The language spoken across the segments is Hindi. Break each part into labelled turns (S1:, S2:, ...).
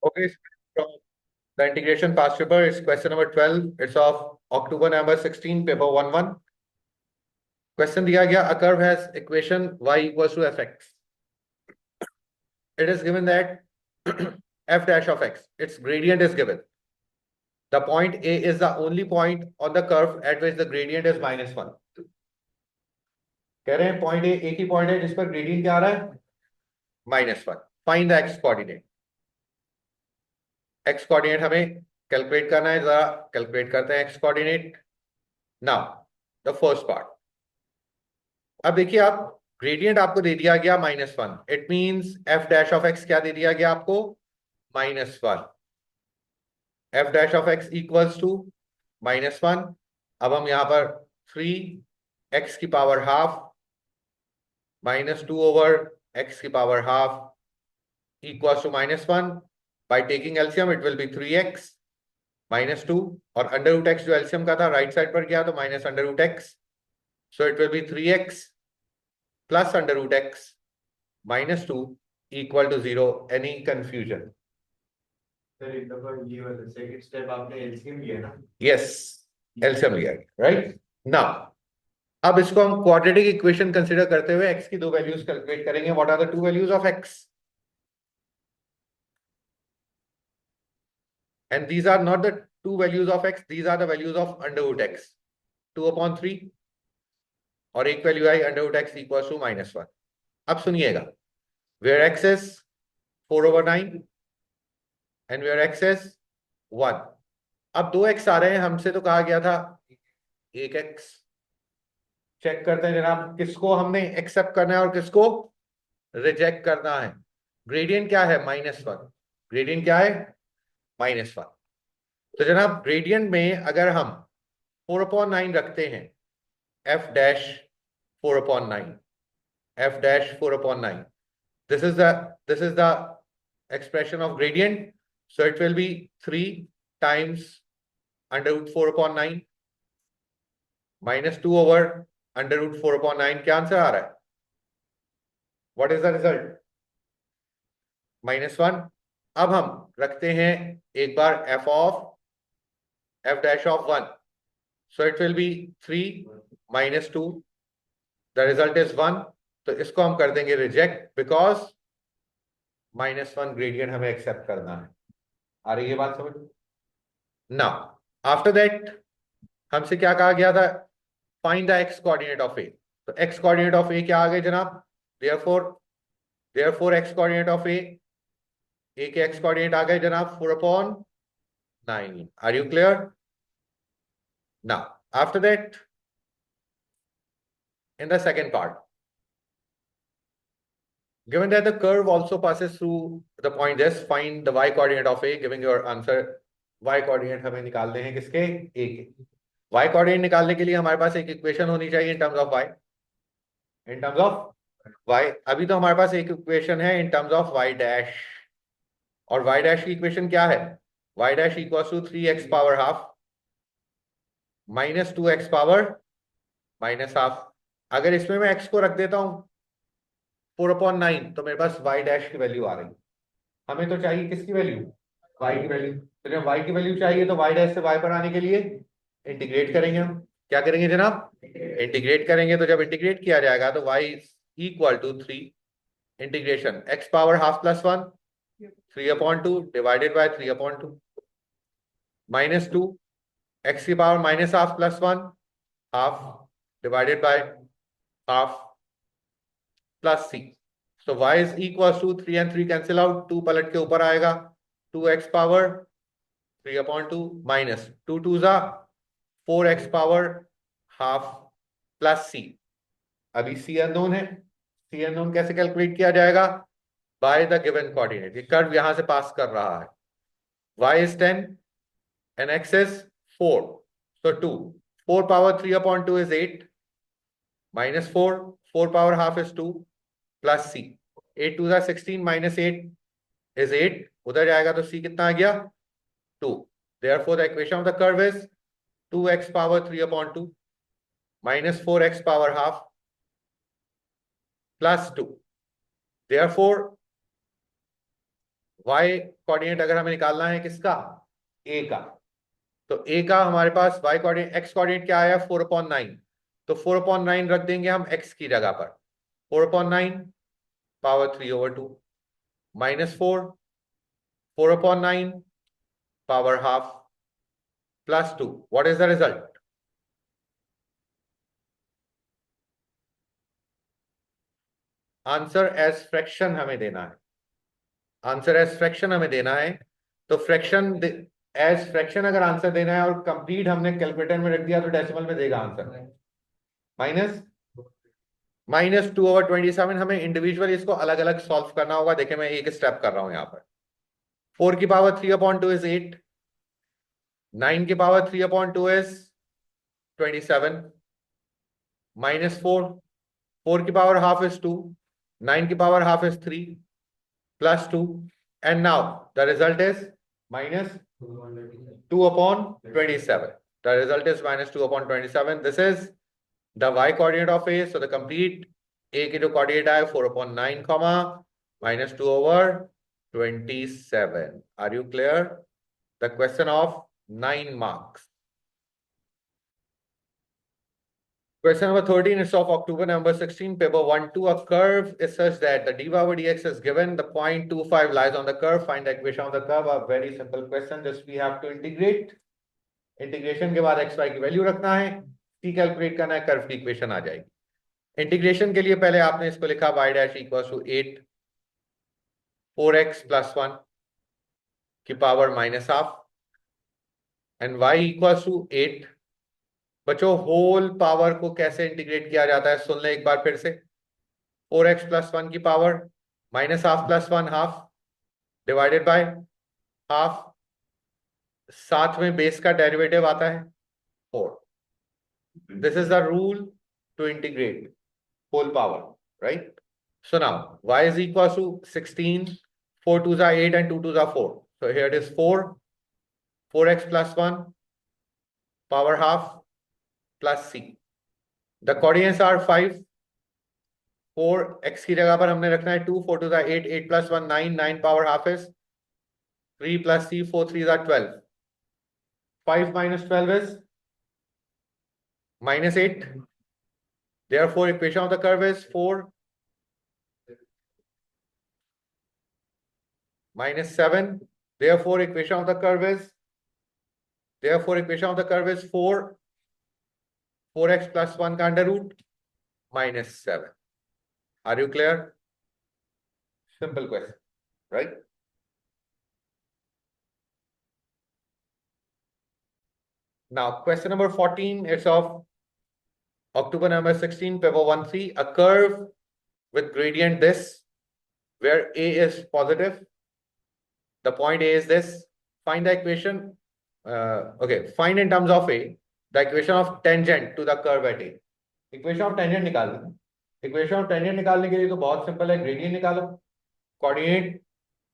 S1: Okay, from the integration past paper, it's question number 12. It's of October November 16, paper 1-1. Question दिया गया, a curve has equation y equals to fx. It is given that f dash of x, its gradient is given. The point A is the only point on the curve at which the gradient is -1. कह रहे हैं point A एक ही point है जिस पर gradient क्या आ रहा है? -1. Find the x coordinate. x coordinate हमें कैलकुलेट करना है, जरा कैलकुलेट करते हैं x coordinate. Now, the first part. अब देखिए, आप ग्रेडियंट आपको दे दिया गया -1. It means f dash of x क्या दे दिया गया आपको? -1. f dash of x equals to -1. अब हम यहां पर 3x की पावर हाफ -2 ओवर x की power half equals to -1. By taking LCM it will be 3x -2 और अंडर रूट x जो एलसीएम का था राइट साइड पर गया तो -√x. So it will be 3x plus under root x -2 equal to 0. Any confusion?
S2: ये वाला सेकंड स्टेप आपने एलसीएम लिया ना?
S1: Yes, LCM लिया गया, right? Now, अब इसको हम क्वाड्रेटिक इक्वेशन कंसीडर करते हुए x की दो वैल्यूज कैलकुलेट करेंगे. What are the two values of x? And these are not the two values of x, these are the values of under root x. 2/3 और एक वैल्यू आई under root x equals to -1. अब सुनिएगा, where x is 4/9 and where x is 1. अब 2x आ रहे हैं, हमसे तो कहा गया था 1x. चेक करते हैं जनाब, किसको हमने एक्सेप्ट करना है और किसको रिजेक्ट करना है. ग्रेडियंट क्या है? -1. ग्रेडियंट क्या है? -1. तो जनाब ग्रेडियंट में अगर हम 4/9 रखते हैं, f dash 4/9, f dash 4/9, this is the expression of gradient. So it will be 3 times under root 4/9 -2 over under root 4/9. क्या आंसर आ रहा है? What is the result? -1. अब हम रखते हैं एक बार f of f dash of 1. So it will be 3 -2. The result is 1. तो इसको हम कर देंगे रिजेक्ट, बिकॉज -1 ग्रेडियंट हमें एक्सेप्ट करना है. आ रही है बात समझ? नाउ आफ्टर दैट हमसे क्या कहा गया था? Find the X coordinate of A. तो एक्स कोऑर्डिनेट ऑफ ए क्या आ गए जनाब? Therefore X coordinate of A के एक्स कोऑर्डिनेट आ गए जनाब 4/9. Are you clear? Now after that in the second part, given that the curve also passes through the point this, find the y coordinate of a. Giving your answer, y coordinate हमें निकालने हैं किसके? a के. y coordinate निकालने के लिए हमारे पास एक इक्वेशन होनी चाहिए in terms of y. in terms of y अभी तो हमारे पास एक इक्वेशन है in terms of y dash, और y dash की इक्वेशन क्या है? y dash equals to 3x power half -2x power -half. अगर इसमें मैं x को रख देता हूं 4/9 तो मेरे पास y डैश की वैल्यू आ रही. हमें तो चाहिए किसकी वैल्यू? y की वैल्यू. तो जब y की वैल्यू चाहिए तो y डैश से y पर आने के लिए इंटीग्रेट करेंगे. हम क्या करेंगे जनाब? इंटीग्रेट करेंगे. तो जब इंटीग्रेट किया जाएगा तो y equal to 3 integration x power half +1 3/2 divided by 3/2 -2 x की power -half +1 half divided by half plus c. So y is equals to 3 and 3 cancel out, 2 पलट के ऊपर आएगा 2x power 3/2 minus 2 2s are 4x power half plus c. अभी c अननोन है. c अननोन कैसे कैलकुलेट किया जाएगा? By the given coordinate. ये कर्व यहां से पास कर रहा है. y is 10 and x is 4. So 2 4 power 3/2 is 8 minus 4 power half is 2 plus c. 8 2s are 16 minus 8 is 8. उधर जाएगा तो c कितना आ गया? 2. Therefore the equation of the curve is 2x power 3/2 minus 4x power half plus 2. Therefore y coordinate अगर हमें निकालना है किसका, a का, तो a का हमारे पास y कोऑर्डिनेट, x कोऑर्डिनेट क्या आया 4/9, तो 4/9 रख देंगे हम x की जगह पर, 4/9 power 3/2 -4, 4/9 power half +2, what is the result? Answer as fraction हमें देना है, आंसर एज फ्रैक्शन हमें देना है, तो फ्रैक्शन एज फ्रैक्शन अगर आंसर देना है और कंप्लीट हमने कैलकुलेटर में रख दिया तो डेसिमल में देगा आंसर माइनस -2/27। हमें इंडिविजुअली इसको अलग अलग सॉल्व करना होगा। देखिए मैं एक स्टेप कर रहा हूं यहाँ पर, 4 की पावर 3/2 इज 8, 9 की पावर 3/2 इज 27, -4, 4 की पावर हाफ इज 2, 9 की power half is 3, +2, and now the result is -2/27. The result is -2/27. This is the y coordinate of A. So the complete A की जो coordinate है 4/9, -2/27. Are you clear? The question of 9 marks. Question number 13 is of October November 16, paper 1-2. A curve is such that the dy/dx is given. The point 25 lies on the curve. Find the equation of the curve. A very simple question. Just we have to integrate. Integration के बाद xy की वैल्यू रखना है, t कैलकुलेट करना है, कर्व की इक्वेशन आ जाएगी। इंटीग्रेशन के लिए पहले आपने इसको लिखा y dash equal to 8 4x + 1 की power -half and y equal to 8। बच्चों होल पावर को कैसे इंटीग्रेट किया जाता है सुन ले एक बार फिर से, 4x + 1 की power -half + 1 half divided by half, साथ में बेस का डेरिवेटिव आता है 4। This is the rule to integrate whole power, right? So now y is equal to 16, 4 2s are 8 and 2 2s are 4. So here it is 4, 4x + 1 power half plus c. The coordinates are 5, 4 x की जगह पर हमने रखना है 2, 4 2s are 8, 8 + 1 9, 9 power half is 3 plus c, 4 3s are 12. 5 minus 12 is -8. Therefore equation of the curve is 4 -7. Therefore equation of the curve is 4 4x + 1 का under root -7. Are you clear? Simple question, right? Now question number 14, it's of October November 16, paper 1-3. A curve with gradient this, where a is positive, the point A is this. Find the equation, okay, find in terms of a the equation of tangent to the curve at a. Equation of tangent निकालना, इक्वेशन ऑफ टेंजेंट निकालने के लिए तो बहुत सिंपल है, ग्रेडियंट निकालो, कोऑर्डिनेट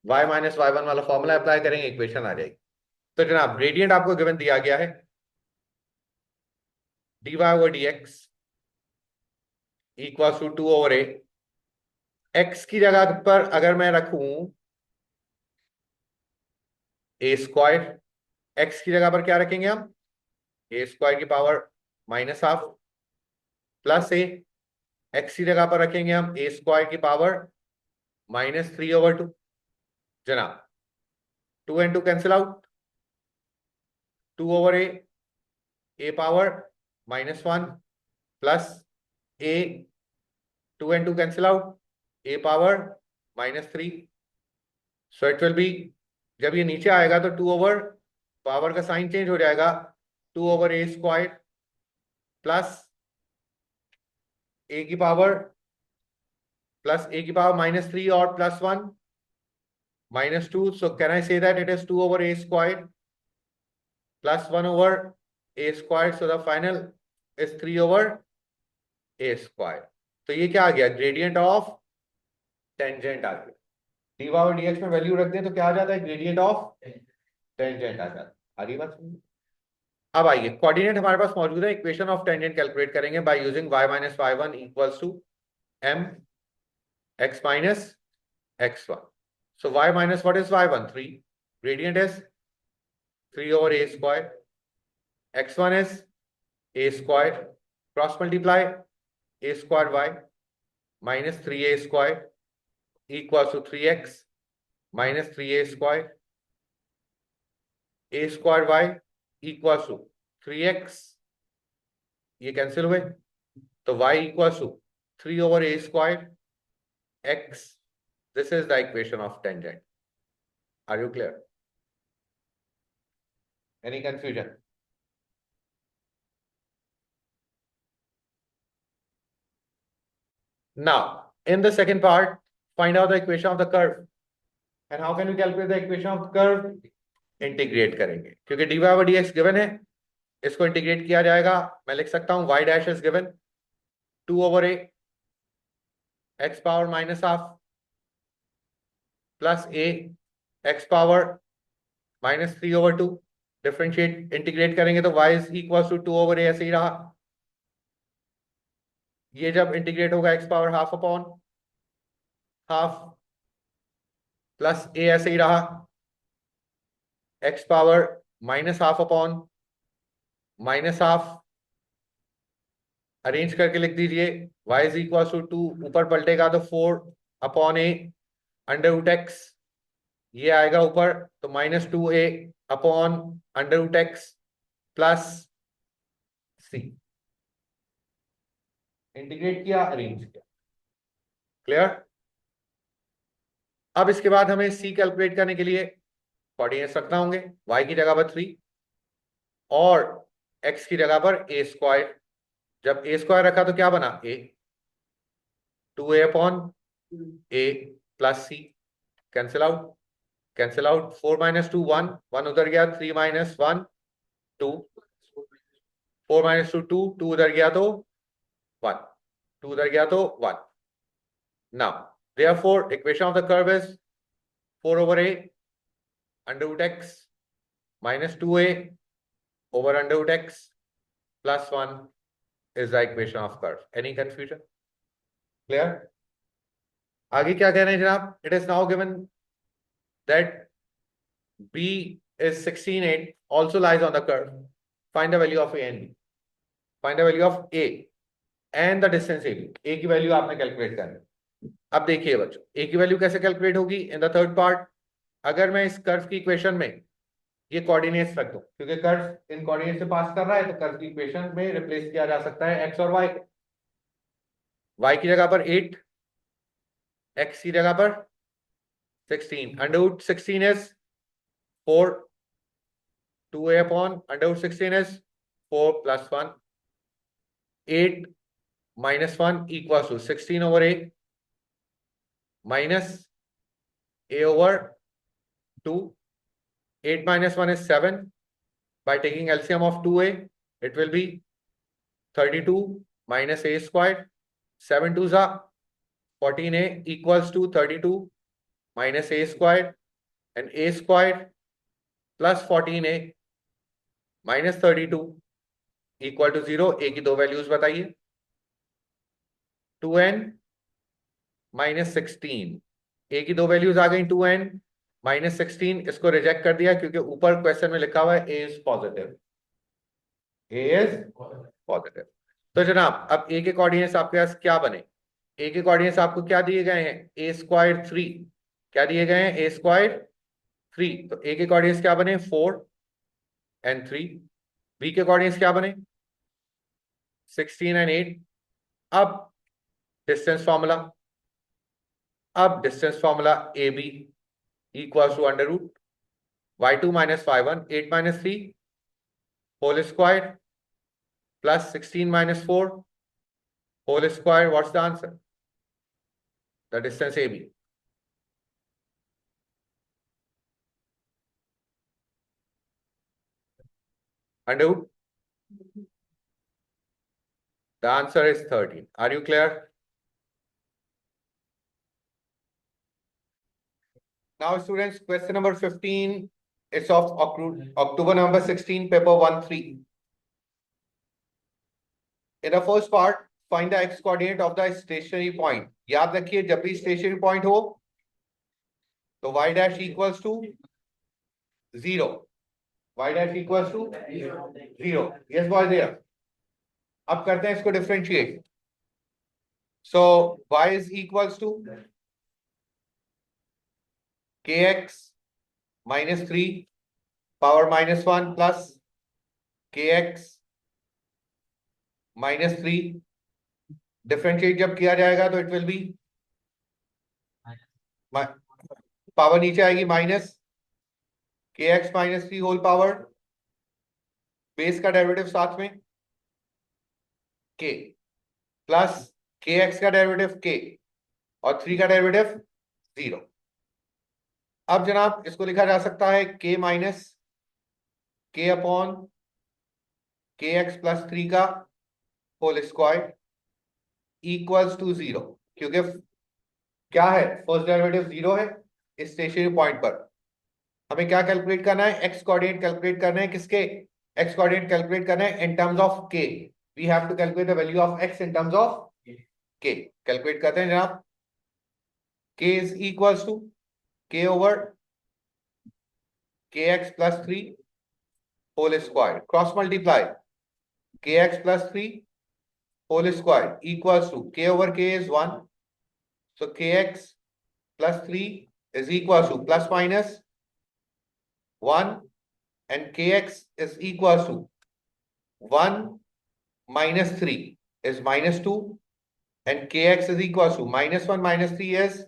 S1: y - y1 वाला फॉर्मूला अप्लाई करेंगे, इक्वेशन आ जाएगी। तो जनाब ग्रेडियंट आपको गिवन दिया गया है dy/dx equal to 2/a। x की जगह पर अगर मैं रखूं a², x की जगह पर क्या रखेंगे हम, a² की power -half plus a, x की जगह पर रखेंगे हम a² की पावर -3/2। जनाब 2 and 2 cancel out, 2/a, a power -1 plus a, 2 and 2 cancel out, a power -3। So it will B, जब ये नीचे आएगा तो 2 पावर का साइन चेंज हो जाएगा, 2/a² प्लस a की पावर -3 और +1 -2. So can I say that it is 2/a² plus 1/a²? So the final is 3/a². तो ये क्या आ गया, ग्रेडियंट ऑफ टेंजेंट आ गया। dy/dx में वैल्यू रख दें तो क्या आ जाता है, ग्रेडियंट ऑफ टेंजेंट आ जाता है। आगे बात सुनिए। अब आइए कोऑर्डिनेट हमारे पास मौजूद है, इक्वेशन ऑफ टेंजेंट कैलकुलेट करेंगे by using y - y1 equals to m x - x1। So y minus what is y1? 3. Gradient is 3 over a square. x1 is a square. Cross multiply a square y minus 3a square equals to 3x minus 3a square. A square y equals to 3x, ये कैंसिल हुए, तो y equals to 3 over a square x. This is the equation of tangent. Are you clear? Any confusion? Now, in the second part, find out the equation of the curve. And how can we calculate the equation of the curve? Integrate करेंगे, क्योंकि dy by dx given है, इसको इंटीग्रेट किया जाएगा. मैं लिख सकता हूं y dash is given 2 over a x power minus half plus a x power minus 3 over 2. Differentiate integrate करेंगे तो y is equals to 2 over a ऐसे ही रहा. ये जब इंटीग्रेट होगा x power half upon half plus a ऐसे ही रहा. x power minus half upon minus half arrange करके लिख दीजिए. y इज इक्वल टू 2 ऊपर पलटेगा तो 4 upon a under root x, ये आएगा ऊपर तो minus 2a upon under root x plus c. Integrate किया, अरेंज किया. क्लियर? अब इसके बाद हमें c कैलकुलेट करने के लिए कोऑर्डिनेट्स रखना होंगे. y की जगह पर 3 और x की जगह पर a स्क्वायर. जब a स्क्वायर रखा तो क्या बना? a 2a upon a plus c. Cancel out, cancel out. 4 minus 2 1, 1 उधर गया. 3 माइनस 1 2, 4 माइनस 2 2, 2 उधर गया तो 1, 2 उधर गया तो 1. Now therefore equation of the curve is 4 over a under root x minus 2a over under root x plus 1 is the equation of curve. Any confusion? Clear? आगे क्या कह रहे हैं जनाब? It is now given that b is 16 8 also lies on the curve. Find the value of a and b. Find the value of a and the distance ab. a की वैल्यू आपने कैलकुलेट करनी. अब देखिए बच्चों, a की वैल्यू कैसे कैलकुलेट होगी इन द थर्ड पार्ट. अगर मैं इस कर्व की इक्वेशन में ये कोऑर्डिनेट्स रख दूं, क्योंकि कर्व इन कोऑर्डिनेट से पास कर रहा है, तो कर्व की इक्वेशन में रिप्लेस किया जा सकता है x और y. y की जगह पर 8, x की जगह पर 16. Under root 16 is 4, 2a upon under root 16 is 4 plus 1. 8 minus 1 equals to 16 over a minus a over 2. 8 minus 1 is 7. By taking LCM of 2a, it will be 32 minus a squared. 7 2s are 14a equals to 32 minus a squared, and a squared plus 14a minus 32 equal to 0. a की दो वैल्यूज बताइए. 2n minus 16. a की दो वैल्यूज आ गई 2n minus 16. इसको रिजेक्ट कर दिया क्योंकि ऊपर क्वेश्चन में लिखा हुआ है a is positive. a is positive. तो जनाब अब a के कोऑर्डिनेट्स आपके पास क्या बने? a के कोऑर्डिनेट्स आपको क्या दिए गए हैं? a square 3. क्या दिए गए हैं? a square 3. तो a के कोऑर्डिनेट्स क्या बने? 4 and 3. b के कोऑर्डिनेट्स क्या बने? 16 and 8. अब डिस्टेंस फॉर्मूला. अब distance formula A B equals to under root y2 minus y1 8 minus 3 whole square plus 16 minus 4 whole square. What's the answer? The distance AB. Under root. The answer is 13. Are you clear? Now students, question number 15 is of October number 16, paper 1-3. In the first part, find the x coordinate of the stationary point. याद रखिए जब भी stationary point हो तो y dash equals to 0, y dash equals to 0। Yes boys there. अब करते हैं इसको differentiate. So y is equals to kx minus 3 power -1 plus kx -3। Differentiate जब किया जाएगा तो इट विल बी, पावर नीचे आएगी minus kx -3 whole power, base का डेरिवेटिव साथ में k, प्लस kx का डेरिवेटिव k और 3 का डेरिवेटिव 0। अब जनाब इसको लिखा जा सकता है k minus k upon kx plus 3 का होल स्क्वायर इक्वल्स टू 0, क्योंकि क्या है, फर्स्ट डेरिवेटिव 0 है इस स्टेशनरी पॉइंट पर। हमें क्या कैलकुलेट करना है, एक्स कोऑर्डिनेट कैलकुलेट करना है। किसके? एक्स कोऑर्डिनेट कैलकुलेट करना है in terms of K. We have to calculate the value of X in terms of K. Calculate करते हैं जनाब। K is equals to K over K X plus 3 whole square, cross multiply K X plus 3 whole square equals to K over K is 1, so kx plus 3 is equals to plus minus 1 and kx is equals to 1 minus 3 is minus 2 and kx is equals to -1 minus 3 is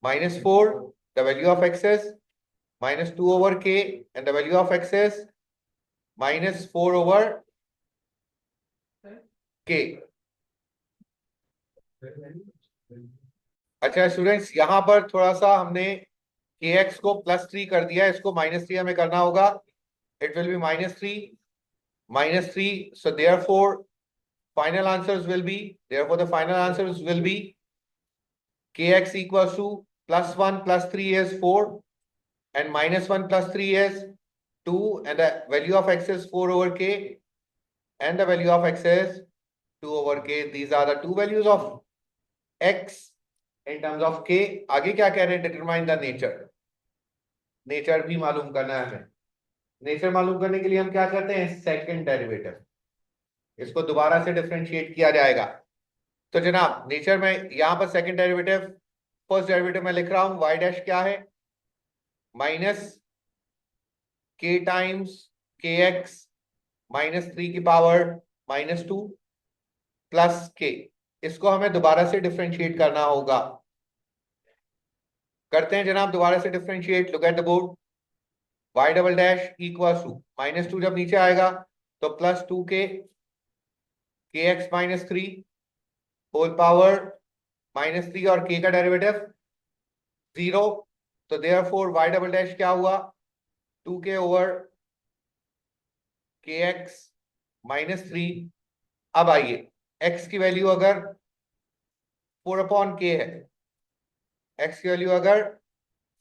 S1: -4. The value of x is -2 over k and the value of x is -4 over k. अच्छा स्टूडेंट्स, यहां पर थोड़ा सा हमने kx को +3 कर दिया, इसको -3 हमें करना होगा। It will B -3, so therefore final answers will be, the final answers will be kx equals to +1 plus 3 is 4 and -1 plus 3 is 2 and the value of x is 4 over k and the value of x is 2 over k. These are the two values of x in terms of k. आगे क्या कह रहे हैं, determine the nature. नेचर भी मालूम करना है हमें। नेचर मालूम करने के लिए हम क्या करते हैं, सेकंड डेरिवेटिव, इसको दोबारा से डिफरेंशिएट किया जाएगा। तो जनाब नेचर में यहां पर सेकंड डेरिवेटिव, फर्स्ट डेरिवेटिव में लिख रहा हूं y डैश क्या है, माइनस k टाइम्स kx -3 की पावर -2 प्लस k। इसको हमें दोबारा से डिफरेंशिएट करना होगा। करते हैं जनाब दोबारा से differentiate. Look at the board. y double dash equals to -2 जब नीचे आएगा तो +2k kx -3 होल पावर -3 और k का डेरिवेटिव 0। तो देयरफॉर y डबल डैश क्या हुआ, 2k ओवर kx -3। अब आइए x की वैल्यू अगर 4/k है, x की वैल्यू अगर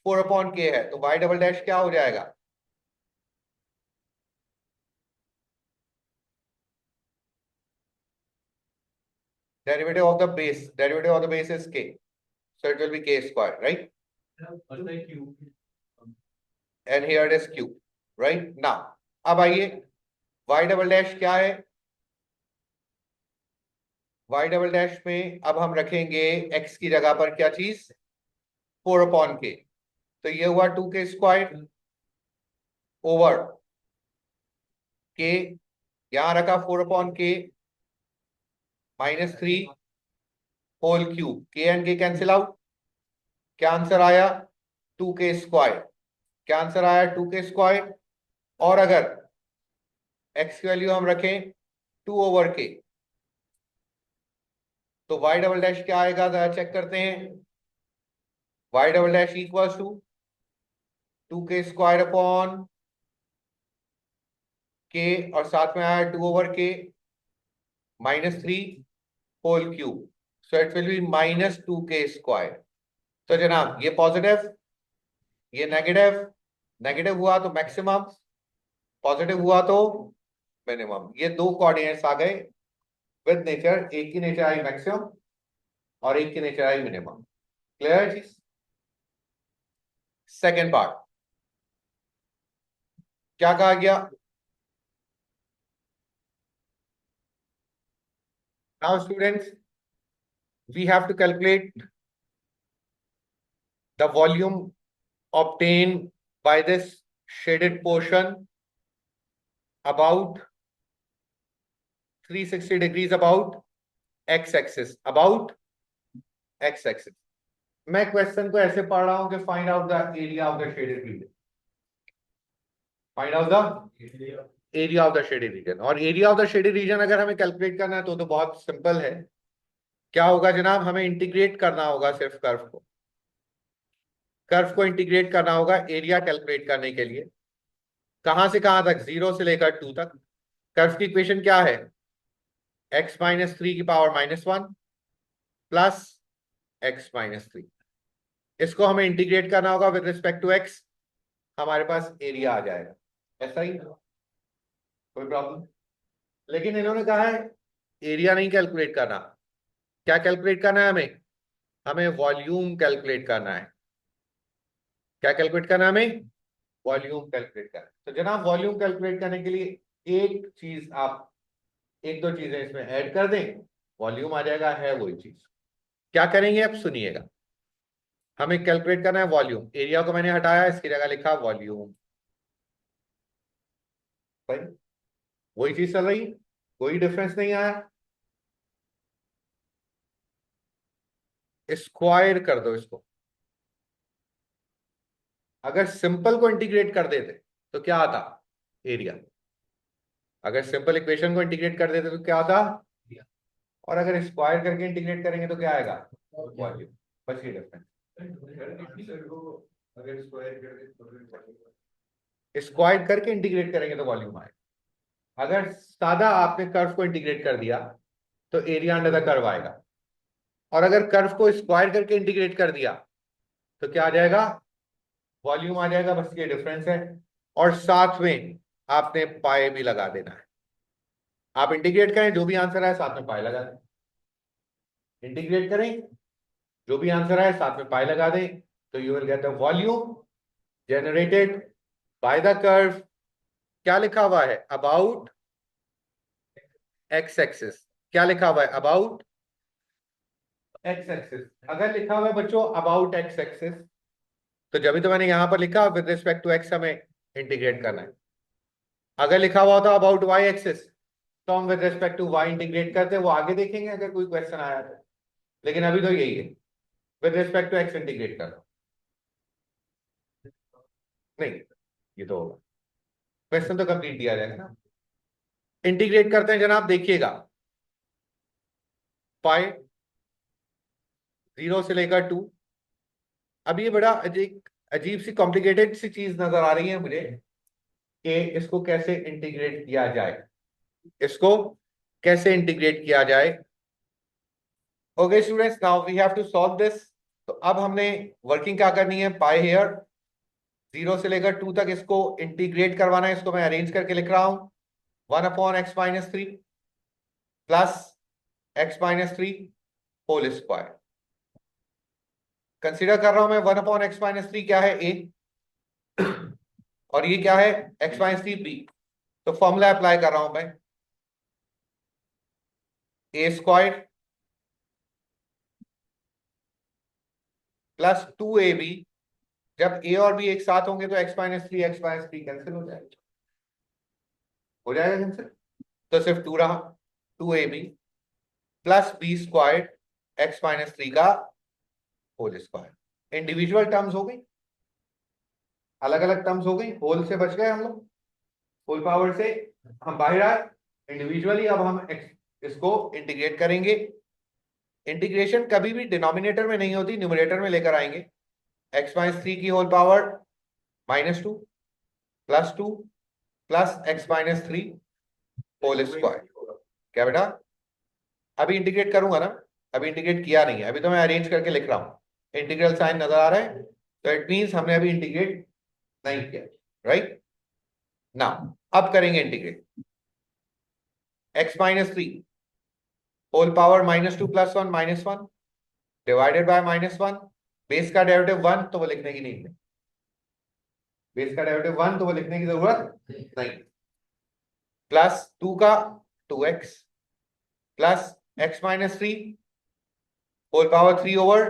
S1: 4/k है तो y डबल डैश क्या हो जाएगा, derivative of the base is k, so it will be k square, right? And here it is q, right? Now अब आइए y डबल डैश क्या है, y डबल डैश में अब हम रखेंगे x की जगह पर क्या चीज, 4/k। तो ये हुआ 2k स्क्वायर ओवर k, यहां रखा 4/k -3 whole cube, k and k cancel out. क्या आंसर आया, 2k स्क्वायर। क्या आंसर आया, 2k स्क्वायर। और अगर x की वैल्यू हम रखें 2 ओवर k तो y डबल डैश क्या आएगा, जरा चेक करते हैं। y double dash equals to 2k square upon k और साथ में आया 2 over k -3 whole cube, so it will be -2k square. तो जनाब ये पॉजिटिव, ये नेगेटिव, नेगेटिव हुआ तो मैक्सिमम, पॉजिटिव हुआ तो मिनिमम। ये दो कोऑर्डिनेट्स आ गए विद नेचर, एक की नेचर आई मैक्सिमम और एक की नेचर आई मिनिमम। क्लियर है चीज? सेकेंड पार्ट क्या कहा गया? Now students, we have to calculate the volume obtained by this shaded portion about 360 degrees about x axis, about x axis. मैं क्वेश्चन को ऐसे पढ़ रहा हूं कि find out the area of the shaded region, find out the area of the shaded region. और area of the shaded region अगर हमें कैलकुलेट करना है तो बहुत सिंपल है। क्या होगा जनाब? हमें इंटीग्रेट करना होगा सिर्फ कर्व को इंटीग्रेट करना होगा एरिया कैलकुलेट करने के लिए। कहां से कहां तक? 0 से लेकर 2 तक। कर्व की इक्वेशन क्या है? x-3 की पावर -1 प्लस x-3। इसको हमें इंटीग्रेट करना होगा विद रिस्पेक्ट टू x, हमारे पास एरिया आ जाएगा। ऐसा ही, कोई प्रॉब्लम? लेकिन इन्होंने कहा है एरिया नहीं कैलकुलेट करना। क्या कैलकुलेट करना है हमें? हमें वॉल्यूम कैलकुलेट करना है। क्या कैलकुलेट करना है हमें? वॉल्यूम कैलकुलेट करना है। तो जनाब वॉल्यूम कैलकुलेट करने के लिए एक चीज आप, एक दो चीजें इसमें ऐड कर दें, वॉल्यूम आ जाएगा। है वही चीज। क्या करेंगे अब सुनिएगा। हमें कैलकुलेट करना है वॉल्यूम। एरिया को मैंने हटाया, इसकी जगह लिखा वॉल्यूम। भाई वही चीज चल रही, कोई डिफरेंस नहीं आया। स्क्वायर कर दो इसको। अगर सिंपल को इंटीग्रेट कर देते तो क्या आता? एरिया। अगर सिंपल इक्वेशन को इंटीग्रेट कर देते तो क्या आता? और अगर स्क्वायर करके इंटीग्रेट करेंगे तो क्या आएगा? वॉल्यूम। बस ये डिफरेंस।
S2: अगर स्क्वायर कर दे तो
S1: स्क्वायर करके इंटीग्रेट करेंगे तो वॉल्यूम आएगा। अगर सादा आपने कर्व को इंटीग्रेट कर दिया तो एरिया अंडर द कर्व आएगा। और अगर कर्व को स्क्वायर करके इंटीग्रेट कर दिया तो क्या आ जाएगा? वॉल्यूम आ जाएगा। बस ये डिफरेंस है। और साथ में आपने पाए भी लगा देना है। आप इंटीग्रेट करें, जो भी आंसर आए साथ में पाए लगा दें। इंटीग्रेट करें, जो भी आंसर आए साथ में पाए लगा दें, तो you will get the volume generated by the curve. क्या लिखा हुआ है? About x axis. क्या लिखा हुआ है? About x axis. अगर लिखा हुआ है बच्चों अबाउट एक्स एक्सिस, तो जब भी तो मैंने यहां पर लिखा विद रिस्पेक्ट टू एक्स हमें इंटीग्रेट करना है। अगर लिखा हुआ होता अबाउट वाई एक्सिस तो हम with respect to Y integrate करते हैं। वो आगे देखेंगे अगर कोई क्वेश्चन आया तो। लेकिन अभी तो यही है, with respect to X integrate कर दो। नहीं, ये तो होगा। क्वेश्चन तो कंप्लीट दिया जाएगा ना। इंटीग्रेट करते हैं जनाब, देखिएगा। पाई 0 से लेकर 2। अब ये बड़ा अजीब सी कॉम्प्लिकेटेड सी चीज नजर आ रही है मुझे कि इसको कैसे इंटीग्रेट किया जाए। इसको कैसे इंटीग्रेट किया जाए? Okay students, now we have to solve this. तो अब हमने वर्किंग क्या करनी है? पाई हेयर 0 से लेकर 2 तक इसको इंटीग्रेट करवाना है। इसको मैं अरेंज करके लिख रहा हूं 1/x-3 plus x-3 whole square. Consider कर रहा हूं मैं 1/x-3 क्या है? a। और ये क्या है? x-3 b। तो फॉर्मूला अप्लाई कर रहा हूं मैं। a² plus 2ab। जब a और b एक साथ होंगे तो x-3 कैंसिल हो जाएगा कैंसिल। तो सिर्फ 2 रहा, 2ab प्लस b² x-3 का होल स्क्वायर। इंडिविजुअल टर्म्स हो गई, अलग अलग टर्म्स हो गई। होल से बच गए हम लोग, होल पावर से हम बाहर आए। इंडिविजुअली अब हम इसको इंटीग्रेट करेंगे। इंटीग्रेशन कभी भी डिनोमिनेटर में नहीं होती, न्यूमरेटर में लेकर आएंगे। x-3 की whole power -2 plus 2 plus x-3 whole square. क्या बेटा? अभी इंटीग्रेट करूंगा ना, अभी इंटीग्रेट किया नहीं है। अभी तो मैं अरेंज करके लिख रहा हूं। इंटीग्रल साइन नजर आ रहा है, तो इट मींस हमने अभी इंटीग्रेट नहीं किया। राइट ना, अब करेंगे integrate. x-3 whole power -2 plus 1 -1 divided by -1। Base का डेरिवेटिव 1, तो वो लिखने की नहीं है। बेस का डेरिवेटिव 1 तो वो लिखने की जरूरत नहीं। प्लस 2 का 2x plus x-3 whole power 3 over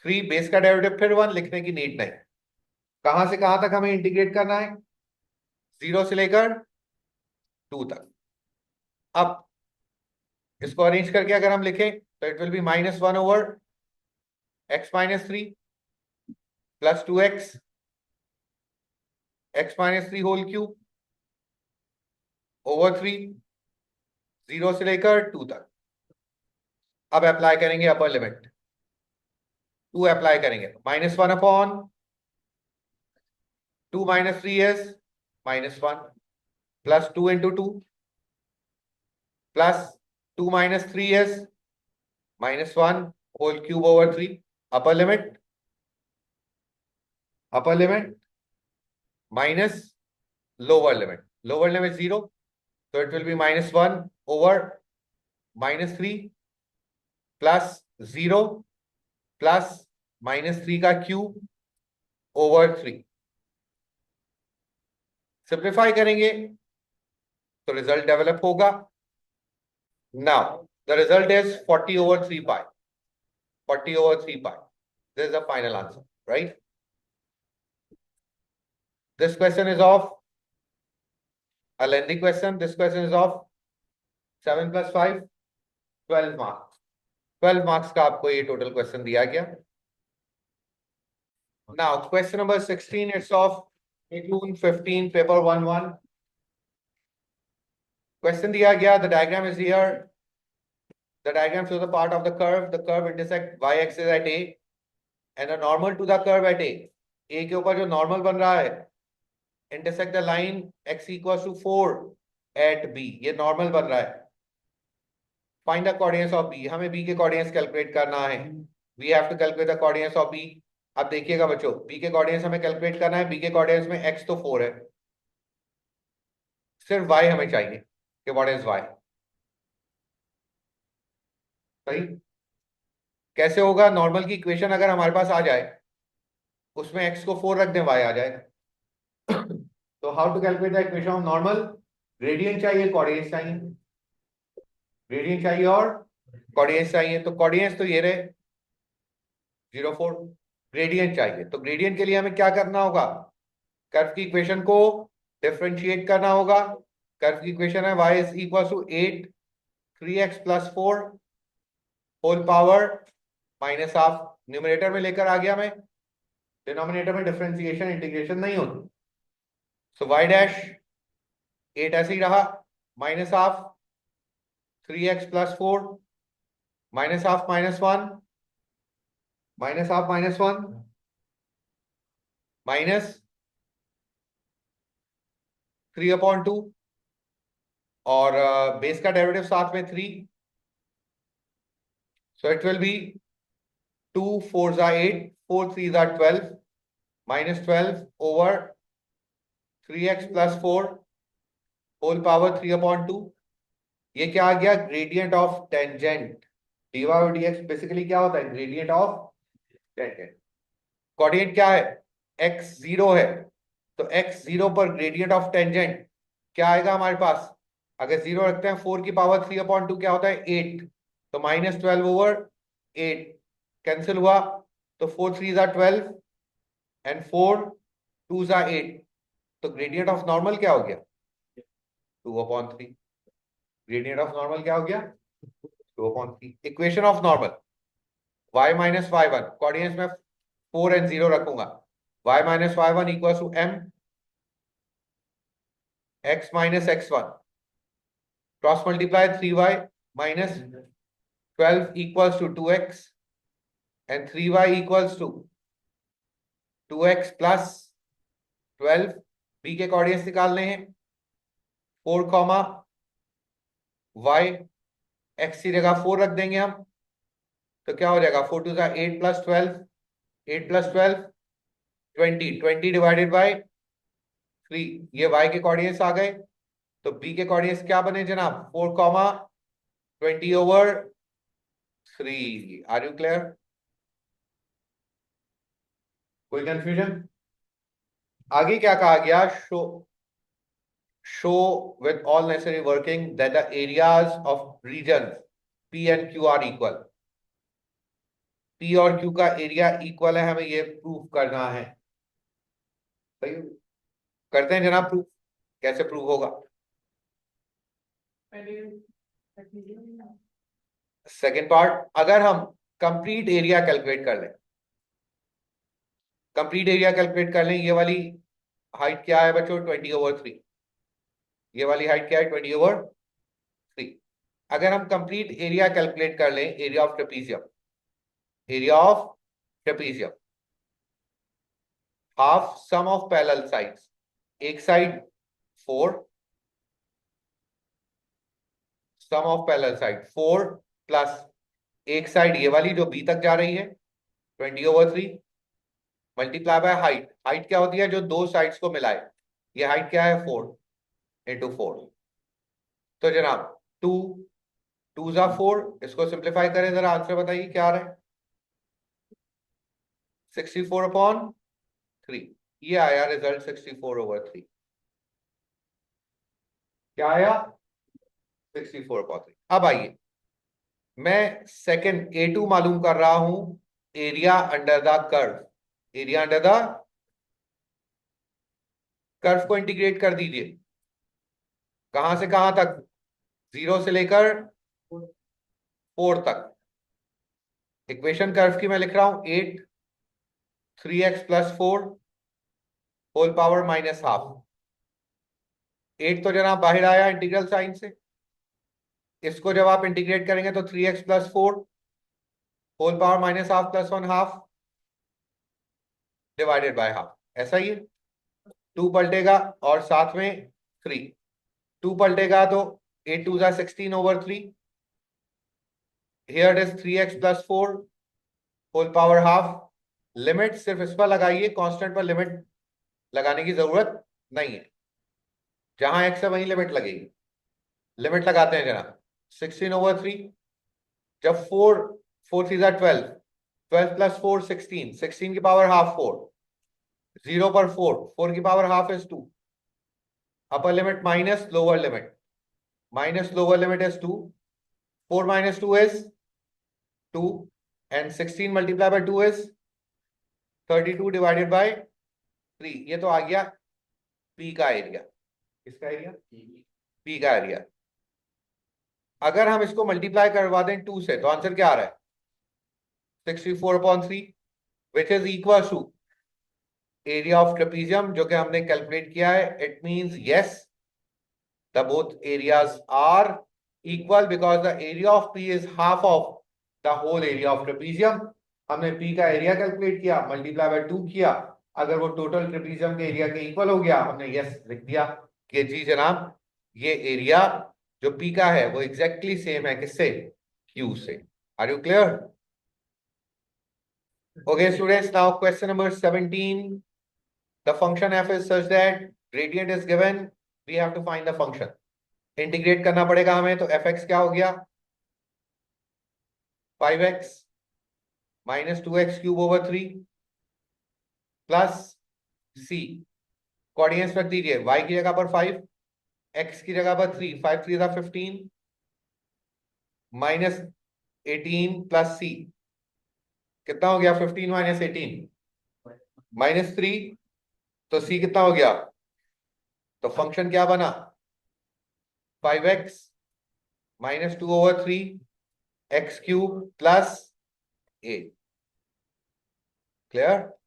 S1: 3 base का डेरिवेटिव फिर 1 लिखने की नीड नहीं। कहां से कहां तक हमें इंटीग्रेट करना है? 0 से लेकर 2 तक। अब इसको अरेंज करके अगर हम लिखें तो it will be -1 over x-3 plus 2x x-3 whole cube over 3 0 से लेकर 2 तक। अब अप्लाई करेंगे अपर लिमिट, 2 अप्लाई करेंगे -1 upon 2 - 3 is -1 plus 2 into 2 plus 2 - 3 is -1 whole cube over 3। Upper limit minus lower limit 0, so it will be -1 over -3 plus 0 plus -3 का क्यूब ओवर 3। सिंप्लीफाई करेंगे तो रिजल्ट डेवलप होगा। Now the result is 40 over 3 pi, 40 over 3 pi. This is the final answer, right? This question is of a lengthy question. This question is of 7 plus 5, 12 marks. 12 marks का आपको ये टोटल क्वेश्चन दिया गया। Now question number 16, it's of June 15 paper 1-1. Question दिया गया, the diagram is here. The diagram shows a part of the curve. The curve intersect y-axis at A and a normal to the curve at A. A के ऊपर जो normal बन रहा है intersect the line x equals to 4 at B. ये normal बन रहा है। Find the coordinates of B. हमें B के coordinates calculate करना है। We have to calculate the coordinates of B. अब देखिएगा बच्चों, B के coordinates हमें calculate करना है। B के coordinates में x तो 4 है, सिर्फ y हमें चाहिए कि what is y। सही कैसे होगा? नॉर्मल की इक्वेशन अगर हमारे पास आ जाए, उसमें x को 4 रख दें, y आ जाएगा। तो how to calculate the equation of normal? Gradient चाहिए, कोऑर्डिनेट्स चाहिए। ग्रेडियंट चाहिए और कोऑर्डिनेट्स चाहिए। तो कोऑर्डिनेट्स तो ये रहे 0 4। ग्रेडियंट चाहिए, तो ग्रेडियंट के लिए हमें क्या करना होगा? कर्व की इक्वेशन को डिफरेंशिएट करना होगा। कर्व की इक्वेशन है y इज equal to 8 3x plus 4 whole power -half. Numerator में लेकर आ गया मैं, डिनोमिनेटर में डिफरेंशिएशन इंटीग्रेशन नहीं होती। सो y डैश 8 ऐसे ही रहा, -half 3x plus 4 -half -1 -half -1 -3/2 और बेस का डेरिवेटिव साथ में 3, सो इट विल बी 2 4 ज़ा 8 4 3 ज़ा 12 -12 over 3x plus 4 whole power 3/2। ये क्या आ गया? Gradient of tangent. dy और dx बेसिकली क्या होता है? Gradient of tangent. कोऑर्डिनेट क्या है? x0 है, तो x0 पर ग्रेडियंट ऑफ टेंजेंट क्या आएगा हमारे पास? अगर 0 रखते हैं, 4 की पावर 3/2 क्या होता है? 8, तो -12 ओवर 8 कैंसिल हुआ, तो 4 3 ज़ा 12 एंड 4 2 ज़ा 8, तो ग्रेडियंट ऑफ नॉर्मल क्या हो गया? 2/3। ग्रेडियंट ऑफ नॉर्मल क्या हो गया? 2/3। Equation of normal y - y1, coordinates में 4 and 0 रखूंगा। y - y1 equal to m x - x1 cross multiply 3y minus 12 equals to 2x and 3y equals to 2x plus 12। b के कोऑर्डिनेट्स निकालने हैं, 4 कॉमा y, x की जगह 4 रख देंगे हम, तो क्या हो जाएगा? 4 2 ज़ा 8 प्लस 12 8 प्लस 12 20 20 डिवाइडेड बाय 3। ये y के कोऑर्डिनेट्स आ गए, तो b के कोऑर्डिनेट्स क्या बने जनाब? 4 comma 20 over 3। Are you clear? कोई कंफ्यूजन? आगे क्या कहा गया, show with all necessary working that the areas of region P and Q are equal. P और Q का एरिया इक्वल है, हमें ये प्रूव करना है। सही, करते हैं जनाब प्रूफ। कैसे प्रूव होगा? सेकेंड पार्ट, अगर हम कंप्लीट एरिया कैलकुलेट कर लें, कंप्लीट एरिया कैलकुलेट कर लें, ये वाली हाइट क्या है बच्चों, 20/3। ये वाली हाइट क्या है, 20/3। अगर हम कंप्लीट एरिया कैलकुलेट कर लें, area of trapezium, area of trapezium, half sum of parallel sides, एक side 4, sum of parallel side 4 plus एक साइड ये वाली जो बी तक जा रही है 20/3 मल्टीप्लाई बाय हाइट। हाइट क्या होती है, जो दो साइड्स को मिलाए। ये हाइट क्या है, 4 इंटू 4। तो जनाब 2 2 जा 4, इसको सिंप्लीफाई करें जरा, आंसर बताइए क्या आ रहा है, 64/3। ये आया रिजल्ट 64/3। क्या आया, 64/3। अब आइए, मैं सेकंड A2 मालूम कर रहा हूं, area under the curve. Area under the curve को इंटीग्रेट कर दीजिए, कहां से कहां तक, 0 से लेकर 4 तक। इक्वेशन कर्व की मैं लिख रहा हूं 8 3x + 4 होल पावर -½ 8 तो जनाब बाहर आया इंटीग्रल साइन से, इसको जब आप इंटीग्रेट करेंगे तो 3x + 4 whole power -½ + 1/2 divided by half, ऐसा ही है। 2 पलटेगा और साथ में 3, 2 पलटेगा तो 8 2 जा 16/3। Here it is 3x + 4 whole power half. Limit सिर्फ इस पर लगाइए, कांस्टेंट पर लिमिट लगाने की जरूरत नहीं है, जहां x है वहीं लिमिट लगेगी। लिमिट लगाते हैं जनाब, 16/3, जब 4 4 3 जा 12, 12 + 4 16, 16 की पावर हाफ 4, 0 पर 4, 4 की power half is 2, upper limit minus lower limit, minus lower limit is 2, 4 minus 2 is 2, and 16 multiplied by 2 is 32 divided by 3। ये तो आ गया P का एरिया। किसका एरिया, P का एरिया। अगर हम इसको मल्टीप्लाई करवा दें 2 से तो आंसर क्या आ रहा है, 64/3, which is equal to area of trapezium जो कि हमने कैलकुलेट किया है। It means yes, the both areas are equal because the area of P is half of the whole area of trapezium। हमने P का एरिया कैलकुलेट किया, मल्टीप्लाई बाय 2 किया, अगर वो टोटल ट्रेपीजियम के एरिया के इक्वल हो गया, हमने यस लिख दिया कि जी जनाब ये एरिया जो P का है वो एग्जैक्टली सेम है किससे, Q से। Are you clear? Okay students, now question number 17। The function f is such that gradient is given, we have to find the function। Integrate करना पड़ेगा हमें, तो fx क्या हो गया, 5x -2x³/3 plus c। Coordinates रख दीजिए, y की जगह पर 5, x की जगह पर 3, 5 3 जा 15 -18 प्लस c, कितना हो गया, 15 - 18 -3, तो c कितना हो गया, तो फंक्शन क्या बना, 5x -2/3 x³ + 8। क्लियर?